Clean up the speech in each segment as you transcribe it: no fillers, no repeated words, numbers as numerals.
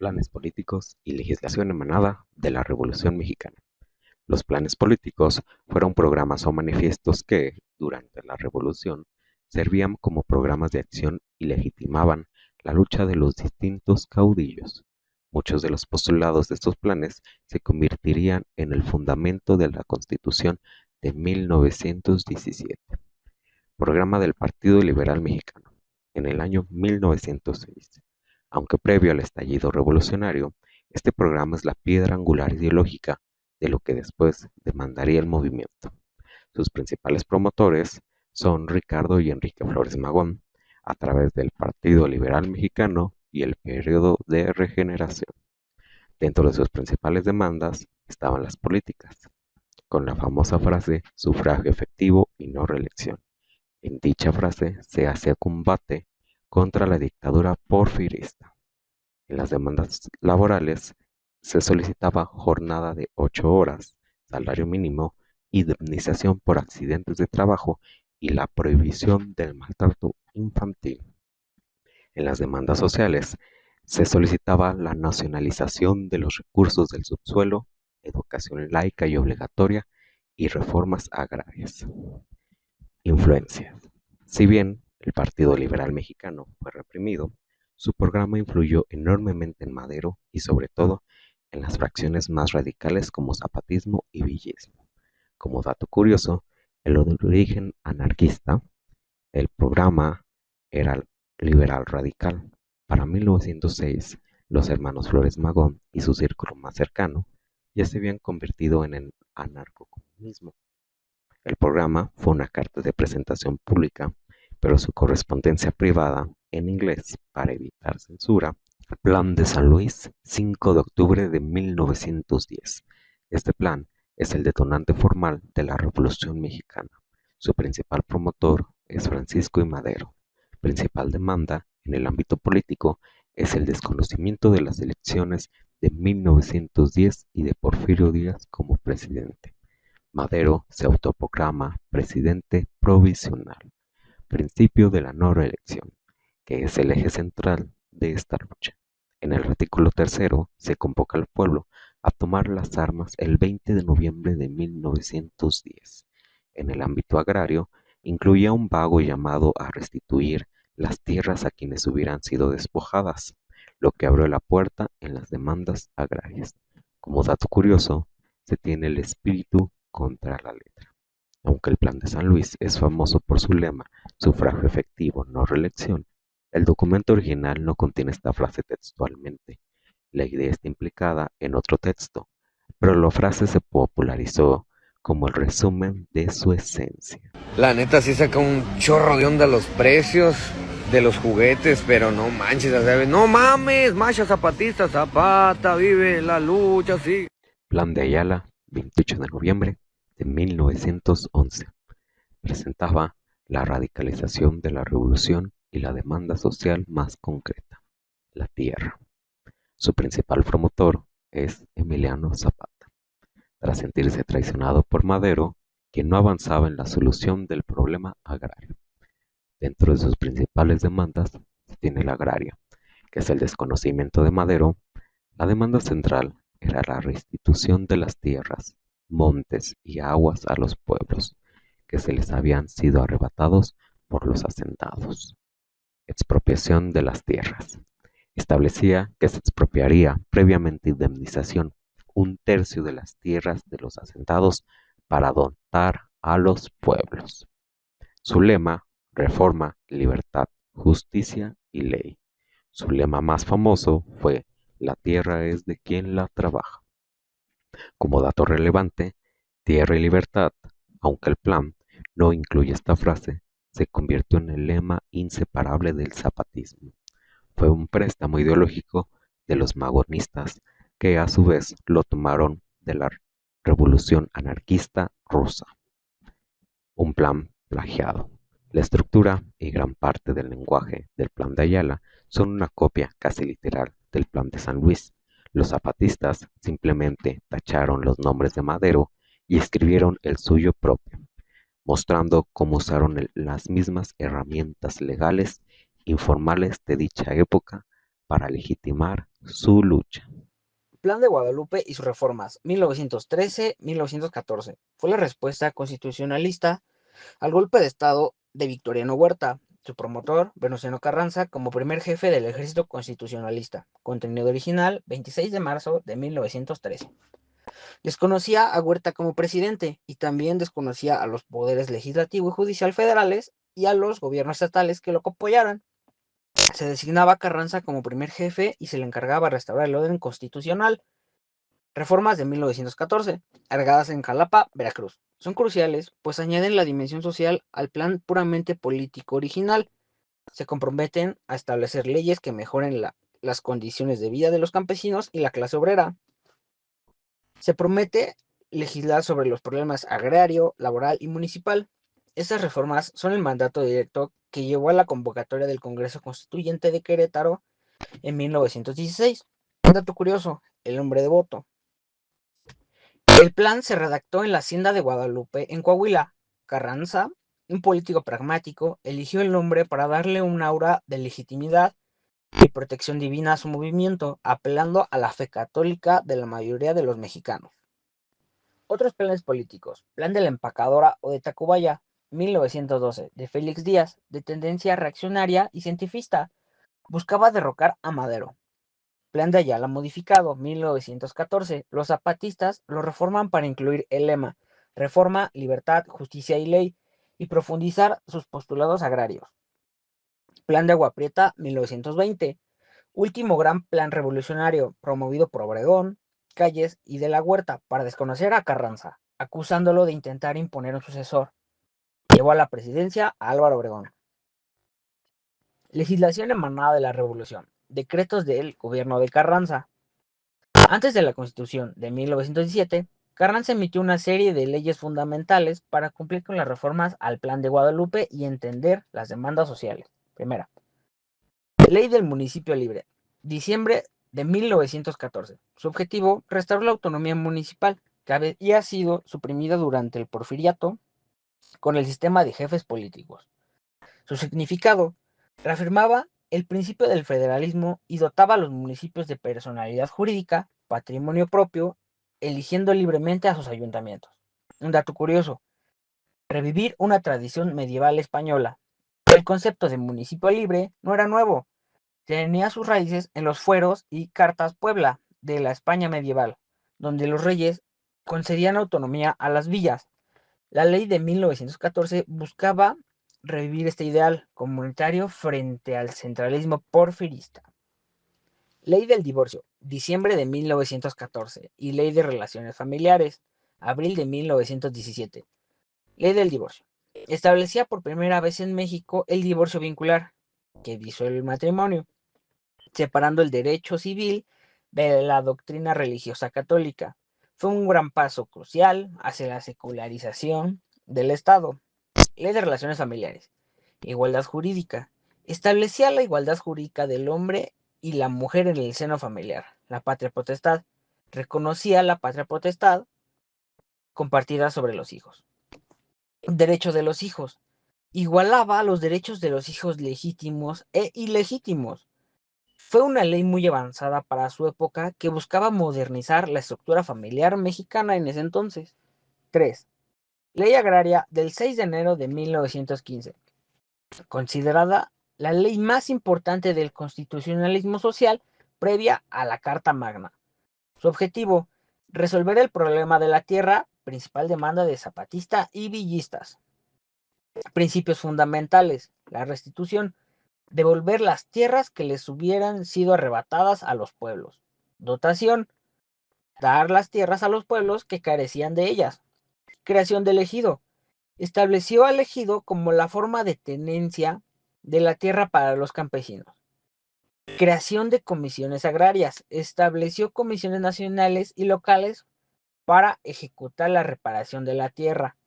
planes políticos y legislación emanada de la Revolución Mexicana. Los planes políticos fueron programas o manifiestos que, durante la Revolución, servían como programas de acción y legitimaban la lucha de los distintos caudillos. Muchos de los postulados de estos planes se convertirían en el fundamento de la Constitución de 1917, programa del Partido Liberal Mexicano, en el año 1906. Aunque previo al estallido revolucionario, este programa es la piedra angular ideológica de lo que después demandaría el movimiento. Sus principales promotores son Ricardo y Enrique Flores Magón, a través del Partido Liberal Mexicano y el Periodo de Regeneración. Dentro de sus principales demandas estaban las políticas, con la famosa frase sufragio efectivo y no reelección. En dicha frase se hacía combate contra la dictadura porfirista. En las demandas laborales se solicitaba jornada de 8 horas, salario mínimo, indemnización por accidentes de trabajo y la prohibición del maltrato infantil. En las demandas sociales se solicitaba la nacionalización de los recursos del subsuelo, educación laica y obligatoria y reformas agrarias. Influencias. Si bien el Partido Liberal Mexicano fue reprimido, su programa influyó enormemente en Madero y sobre todo en las fracciones más radicales como zapatismo y villismo. Como dato curioso, el origen anarquista, el programa era liberal radical. Para 1906, los hermanos Flores Magón y su círculo más cercano ya se habían convertido en el anarcocomunismo. El programa fue una carta de presentación pública, pero su correspondencia privada, en inglés para evitar censura, Plan de San Luis, 5 de octubre de 1910. Este plan es el detonante formal de la Revolución Mexicana. Su principal promotor es Francisco I. Madero. Principal demanda en el ámbito político es el desconocimiento de las elecciones de 1910 y de Porfirio Díaz como presidente. Madero se autoproclama presidente provisional, principio de la no reelección, que es el eje central de esta lucha. En el artículo tercero se convoca al pueblo a tomar las armas el 20 de noviembre de 1910. En el ámbito agrario, incluía un vago llamado a restituir las tierras a quienes hubieran sido despojadas, lo que abrió la puerta en las demandas agrarias. Como dato curioso, se tiene el espíritu contra la letra. Aunque el Plan de San Luis es famoso por su lema sufragio efectivo, no reelección, el documento original no contiene esta frase textualmente. La idea está implicada en otro texto, pero la frase se popularizó como el resumen de su esencia. La neta sí saca un chorro de onda los precios de los juguetes, pero no manches, ¿sabes? No mames, macha zapatista, zapata, vive la lucha, sí. Plan de Ayala, 28 de noviembre de 1911. Presentaba la radicalización de la revolución y la demanda social más concreta, la tierra. Su principal promotor es Emiliano Zapata, tras sentirse traicionado por Madero, quien no avanzaba en la solución del problema agrario. Dentro de sus principales demandas se tiene la agraria, que es el desconocimiento de Madero. La demanda central era la restitución de las tierras, montes y aguas a los pueblos, que se les habían sido arrebatados por los hacendados. Expropiación de las tierras. Establecía que se expropiaría previamente indemnización, un tercio de las tierras de los asentados para dotar a los pueblos. Su lema, reforma, libertad, justicia y ley. Su lema más famoso fue la tierra es de quien la trabaja. Como dato relevante, tierra y libertad, aunque el plan no incluye esta frase, se convirtió en el lema inseparable del zapatismo. Fue un préstamo ideológico de los magonistas, que a su vez lo tomaron de la revolución anarquista rusa. Un plan plagiado. La estructura y gran parte del lenguaje del Plan de Ayala son una copia casi literal del Plan de San Luis. Los zapatistas simplemente tacharon los nombres de Madero y escribieron el suyo propio, mostrando cómo usaron las mismas herramientas legales informales de dicha época para legitimar Su lucha. Plan de Guadalupe y sus reformas, 1913-1914. Fue la respuesta constitucionalista al golpe de Estado de Victoriano Huerta, su promotor, Venustiano Carranza, como primer jefe del ejército constitucionalista. Contenido original, 26 de marzo de 1913. Desconocía a Huerta como presidente y también desconocía a los poderes legislativo y judicial federales y a los gobiernos estatales que lo apoyaran. Se designaba a Carranza como primer jefe y se le encargaba restaurar el orden constitucional. Reformas de 1914, agregadas en Jalapa, Veracruz. Son cruciales, pues añaden la dimensión social al plan puramente político original. Se comprometen a establecer leyes que mejoren las condiciones de vida de los campesinos y la clase obrera. Se promete legislar sobre los problemas agrario, laboral y municipal. Estas reformas son el mandato directo que llevó a la convocatoria del Congreso Constituyente de Querétaro en 1916. Un dato curioso, el hombre de voto. El plan se redactó en la hacienda de Guadalupe, en Coahuila. Carranza, un político pragmático, eligió el nombre para darle un aura de legitimidad y protección divina a su movimiento, apelando a la fe católica de la mayoría de los mexicanos. Otros planes políticos. Plan de la Empacadora o de Tacubaya, 1912, de Félix Díaz, de tendencia reaccionaria y cientifista. Buscaba derrocar a Madero. Plan de Ayala modificado, 1914. Los zapatistas lo reforman para incluir el lema Reforma, Libertad, Justicia y Ley y profundizar sus postulados agrarios. Plan de Agua Prieta, 1920. Último gran plan revolucionario promovido por Obregón, Calles y de la Huerta para desconocer a Carranza, acusándolo de intentar imponer un sucesor. Llevó a la presidencia a Álvaro Obregón. Legislación emanada de la Revolución. Decretos del gobierno de Carranza. Antes de la Constitución de 1917, Carranza emitió una serie de leyes fundamentales para cumplir con las reformas al Plan de Guadalupe y entender las demandas sociales. Primera, Ley del Municipio Libre, diciembre de 1914. Su objetivo, restaurar la autonomía municipal, que había sido suprimida durante el porfiriato con el sistema de jefes políticos. Su significado, reafirmaba el principio del federalismo y dotaba a los municipios de personalidad jurídica, patrimonio propio, eligiendo libremente a sus ayuntamientos. Un dato curioso, revivir una tradición medieval española. El concepto de municipio libre no era nuevo, tenía sus raíces en los fueros y cartas Puebla de la España medieval, donde los reyes concedían autonomía a las villas. La ley de 1914 buscaba revivir este ideal comunitario frente al centralismo porfirista. Ley del divorcio, diciembre de 1914, y Ley de relaciones familiares, abril de 1917. Ley del divorcio. Establecía por primera vez en México el divorcio vincular, que disuelve el matrimonio, separando el derecho civil de la doctrina religiosa católica. Fue un gran paso crucial hacia la secularización del Estado. Ley de relaciones familiares. Igualdad jurídica. Establecía la igualdad jurídica del hombre y la mujer en el seno familiar. La patria potestad. Reconocía la patria potestad compartida sobre los hijos. Derecho de los hijos. Igualaba los derechos de los hijos legítimos e ilegítimos. Fue una ley muy avanzada para su época que buscaba modernizar la estructura familiar mexicana en ese entonces. 3. Ley Agraria del 6 de enero de 1915. Considerada la ley más importante del constitucionalismo social previa a la Carta Magna. Su objetivo, resolver el problema de la tierra, principal demanda de zapatistas y villistas. Principios fundamentales, la restitución, devolver las tierras que les hubieran sido arrebatadas a los pueblos. Dotación, dar las tierras a los pueblos que carecían de ellas. Creación del ejido, estableció al ejido como la forma de tenencia de la tierra para los campesinos. Creación de comisiones agrarias, estableció comisiones nacionales y locales para ejecutar la reparación de la tierra.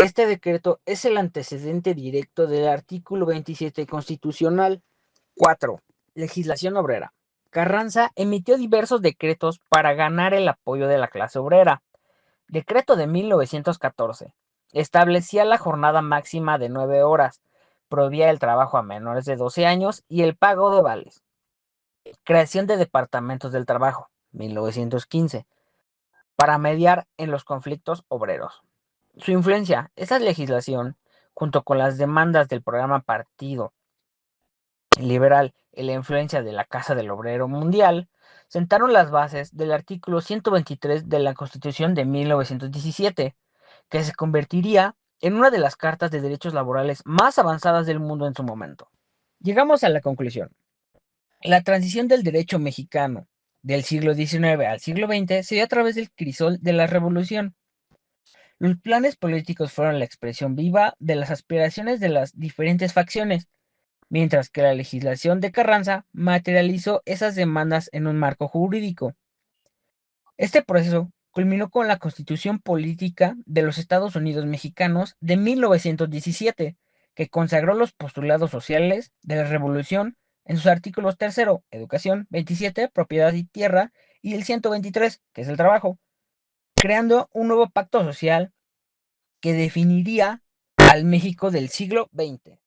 Este decreto es el antecedente directo del artículo 27 constitucional. 4. Legislación obrera. Carranza emitió diversos decretos para ganar el apoyo de la clase obrera. Decreto de 1914. Establecía la jornada máxima de 9 horas, prohibía el trabajo a menores de 12 años y el pago de vales. creación de departamentos del trabajo, 1915, para mediar en los conflictos obreros. Su influencia, esa legislación, junto con las demandas del programa Partido Liberal y la influencia de la Casa del Obrero Mundial, sentaron las bases del artículo 123 de la Constitución de 1917, que se convertiría en una de las cartas de derechos laborales más avanzadas del mundo en su momento. Llegamos a la conclusión. La transición del derecho mexicano del siglo XIX al siglo XX se dio a través del crisol de la revolución. Los planes políticos fueron la expresión viva de las aspiraciones de las diferentes facciones, mientras que la legislación de Carranza materializó esas demandas en un marco jurídico. Este proceso culminó con la Constitución Política de los Estados Unidos Mexicanos de 1917, que consagró los postulados sociales de la Revolución en sus artículos 3, Educación, 27, Propiedad y Tierra, y el 123, que es el trabajo, creando un nuevo pacto social que definiría al México del siglo XX.